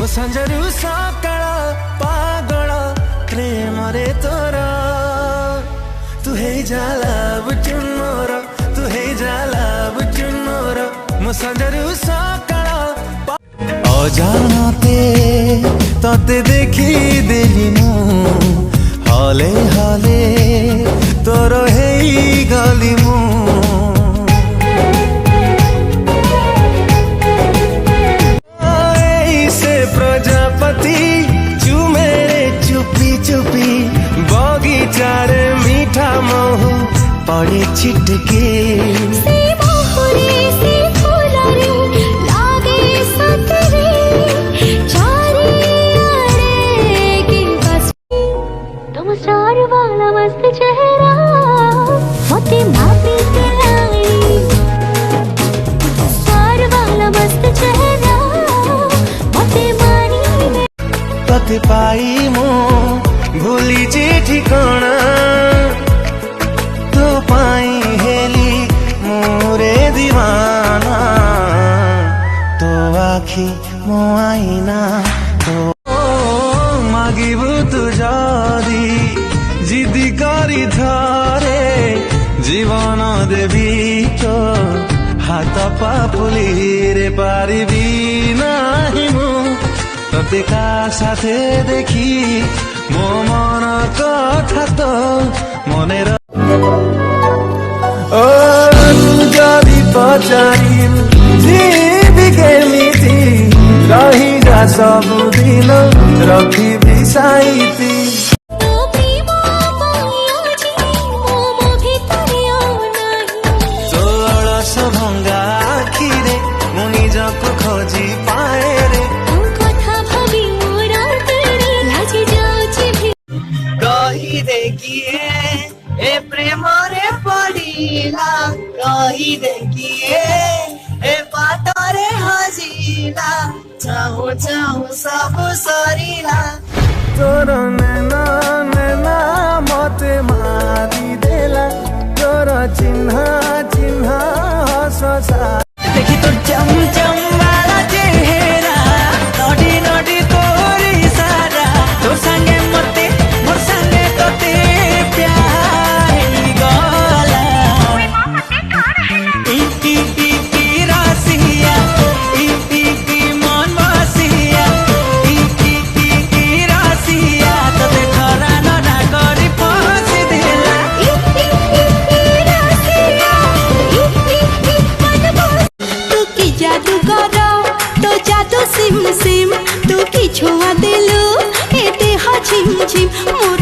मो संजरू सकाळ पागल प्रेम रे तोर तू हे जाला बुचुन मोर तू हे जाला बुचुन मोर मो संजरू सकाळ अजानते तते देखी देली मु हले हले तोर हेई गली मु प्रजापति चुमे रे चुपी चुपी बगीचारे मीठा महू पड़े छिटके वाला मस्त चेहरा मोते मापी के लाई सार वाला मस्त चेहरा मोते मानी तते पाई मो भूली जे ठिकाना तो पाई हेली मोरे दीवाना तो आखी मो आईना तो मागिबु तु जदी जिदी करी धरे जीवन देवी तो हाथ पापुली रे पारिबी नाही मु तते का साथे देखी मो मन कथा तो मने ओ जदी पचारी जीवी केमिति रही जा सब दिन रखी बिसाईती खोजी पाए रे कथा भाभी मोरा तेरे लाजी जाउची भी कही देखिए ए प्रेम रे पड़ीला कही देखिए ए पातरे हजीला चाहू चाहू सब सरीला तोर नैना नैना मते मारी देला तोर चिन्हा चिन्हा हससा देखी तो चम चम वाला चेहरा नडी नडी तोरी सारा तोर संगे मते मोर संगे तोते प्यार गला ई रासिया ई मन बसिया ई रासिया तते खरा नडा करी पहुंच देला ई रासिया ई जादू करो तो जादू सिम सिम तू की छुआ दिलू ए देह झिम झिम मोर